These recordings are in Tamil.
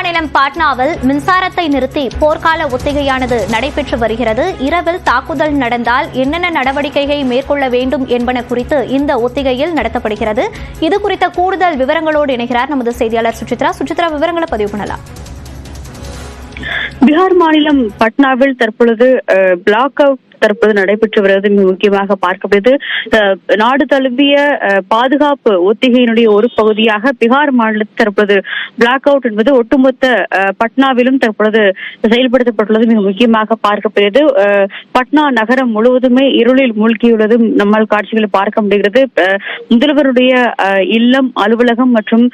மாநிலம் பாட்னாவில் மின்சாரத்தை நிறுத்தி போர்க்கால ஒத்திகையானது நடைபெற்று வருகிறது. இரவில் தாக்குதல் நடந்தால் என்னென்ன நடவடிக்கையை மேற்கொள்ள வேண்டும் என்பன குறித்து இந்த ஒத்திகையில் நடத்தப்படுகிறது. இது குறித்த கூடுதல் விவரங்களோடு இணைகிறார் நமது செய்தியாளர் சுசித்ரா. சுசித்ரா, விவரங்களை பதிவு பண்ணலாம். பீகார் மாநிலம் பட்னாவில் தற்பொழுது பிளாக் அவுட் தற்போது நடைபெற்று வருவது மிக முக்கியமாக பார்க்கப்படுது. நாடு தழுவிய பாதுகாப்பு ஒத்திகையினுடைய ஒரு பகுதியாக பீகார் மாநிலத்தில் தற்பொழுது பிளாக் அவுட் என்பது ஒட்டுமொத்த பட்னாவிலும் தற்பொழுது செயல்படுத்தப்பட்டுள்ளது மிக முக்கியமாக பார்க்கப்படுகிறது. பட்னா நகரம் முழுவதுமே இருளில் மூழ்கியுள்ளது நம்மால் காட்சிகளை பார்க்க முடிகிறது. முதல்வருடைய இல்லம், அலுவலகம் மற்றும்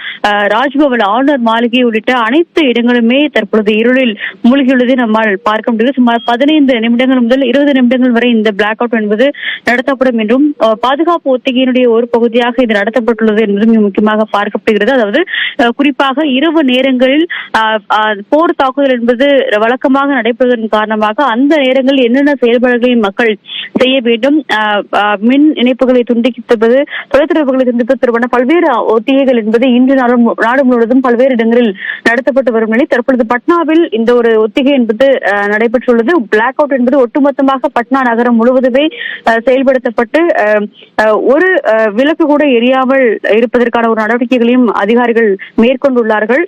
ராஜ்பவன், ஆளுநர் மாளிகை உள்ளிட்ட அனைத்து இடங்களுமே தற்பொழுது இருளில் மூழ்கியுள்ளதை நம்மால் பார்க்க முடிகிறது. சுமார் 15 நிமிடங்கள் முதல் 20 நிமிடங்கள் வரை இந்த பிளாக் அவுட் என்பது நடத்தப்படும் என்றும் பாதுகாப்பு ஒத்திகையினுடைய ஒரு பகுதியாக இது நடத்தப்பட்டுள்ளது என்பது மிக முக்கியமாக பார்க்கப்படுகிறது. அதாவது குறிப்பாக இரவு நேரங்களில் போர் தாக்குதல் என்பது வழக்கமாக நடைபெறுவதன் காரணமாக அந்த நேரங்களில் என்னென்ன செயல்பாடுகளை மக்கள் செய்ய வேண்டும், மின் இணைப்புகளை துண்டிப்பது, தொலைத்தொடர்புகளை துண்டிப்பது தொடர்பான பல்வேறு ஒத்திகைகள் என்பது இன்று நாடு முழுவதும் பல்வேறு இடங்களில் நடத்தப்பட்டு வரும் நிலை தற்பொழுது பட்னாவில் இந்த ஒரு ஒத்திகை என்பது நடைபெற்றுள்ளது. பிளாக் அவுட் என்பது ஒட்டுமொத்தமாக பட்னா நகரம் முழுவதுமே செயல்படுத்தப்பட்டு ஒரு விளக்கு கூட எரியாமல் இருப்பதற்கான ஒரு நடவடிக்கைகளையும் அதிகாரிகள் மேற்கொண்டுள்ளார்கள்.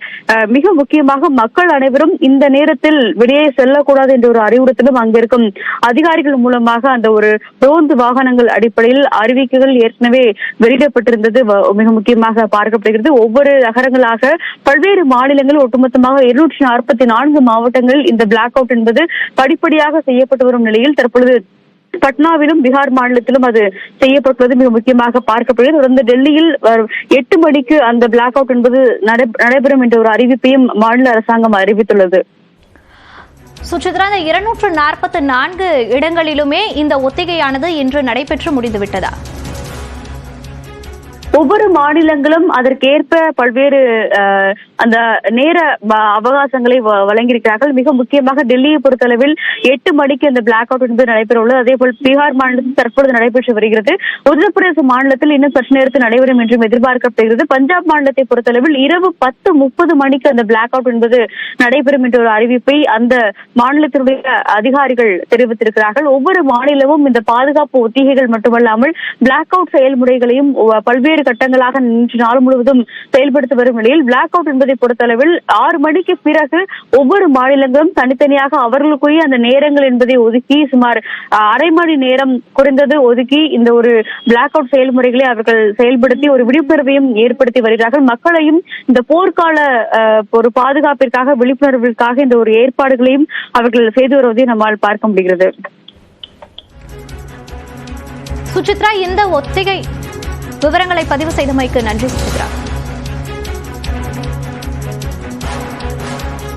மிக முக்கியமாக மக்கள் அனைவரும் இந்த நேரத்தில் வெளியே செல்லக்கூடாது என்ற ஒரு அறிவுறுத்தலும் அங்கிருக்கும் அதிகாரிகள் மூலமாக அந்த ஒரு ரோந்து வாகனங்கள் அடிப்படையில் அறிவிக்கைகள் ஏற்கனவே வெளியிடப்பட்டிருந்தது மிக முக்கியமாக பார்க்கப்படுகிறது. ஒவ்வொரு நகரங்களாக பல்வேறு மாநிலங்கள் ஒட்டுமொத்தமாக 244 மாவட்டங்களில் இந்த பிளாக் அவுட் என்பது படிப்படியாக செய்யப்பட்டு வரும் நிலையில் தற்பொழுது பட்னாவிலும் பீகார் மாநிலத்திலும் அது செய்யப்பட்டுள்ளது மிக முக்கியமாக பார்க்கப்படுகிறது. தொடர்ந்து டெல்லியில் 8 மணிக்கு அந்த பிளாக் அவுட் என்பது நடைபெறும் என்ற ஒரு அறிவிப்பையும் மாநில அரசாங்கம் அறிவித்துள்ளது. சுசித்ரா, 244 இடங்களிலுமே இந்த ஒத்திகையானது இன்று நடைபெற்று முடிந்துவிட்டதா? ஒவ்வொரு மாநிலங்களும் அதற்கேற்ப பல்வேறு அந்த நேர அவகாசங்களை வழங்கியிருக்கிறார்கள். மிக முக்கியமாக டெல்லியை பொறுத்தளவில் 8 மணிக்கு அந்த பிளாக் அவுட் என்பது நடைபெற உள்ளது. அதே போல் பீகார் மாநிலத்தில் தற்பொழுது நடைபெற்று வருகிறது. உத்தரப்பிரதேச மாநிலத்தில் இன்னும் சற்று நேரத்தில் நடைபெறும் என்றும் எதிர்பார்க்கப்படுகிறது. பஞ்சாப் மாநிலத்தை பொறுத்தளவில் இரவு 10:30 மணிக்கு அந்த பிளாக் அவுட் என்பது நடைபெறும் என்ற ஒரு அறிவிப்பை அந்த மாநிலத்தினுடைய அதிகாரிகள் தெரிவித்திருக்கிறார்கள். ஒவ்வொரு மாநிலமும் இந்த பாதுகாப்பு ஒத்திகைகள் மட்டுமல்லாமல் பிளாக் அவுட் செயல்முறைகளையும் பல்வேறு கட்டங்களாக இன்று நாள் முழுவதும் செயல்படுத்தி வரும் நிலையில் பிளாக் அவுட் என்பதை பொறுத்தளவில் 6 மணிக்கு பிறகு ஒவ்வொரு மாநிலங்களும் தனித்தனியாக அவர்களுக்குரிய அந்த நேரங்கள் என்பதை ஒதுக்கி சுமார் அரை மணி நேரம் குறைந்தது ஒதுக்கி இந்த ஒரு பிளாக் அவுட் செயல்முறைகளை அவர்கள் செயல்படுத்தி ஒரு விழிப்புணர்வையும் ஏற்படுத்தி வருகிறார்கள். மக்களையும் இந்த போர்க்கால ஒரு பாதுகாப்பிற்காக, விழிப்புணர்விற்காக இந்த ஒரு ஏற்பாடுகளையும் அவர்கள் செய்து வருவதை நம்மால் பார்க்க முடிகிறது. சுசித்ரா, இந்த ஒத்திகை விவரங்களை பதிவு செய்தமைக்கு நன்றி சுசித்ரா.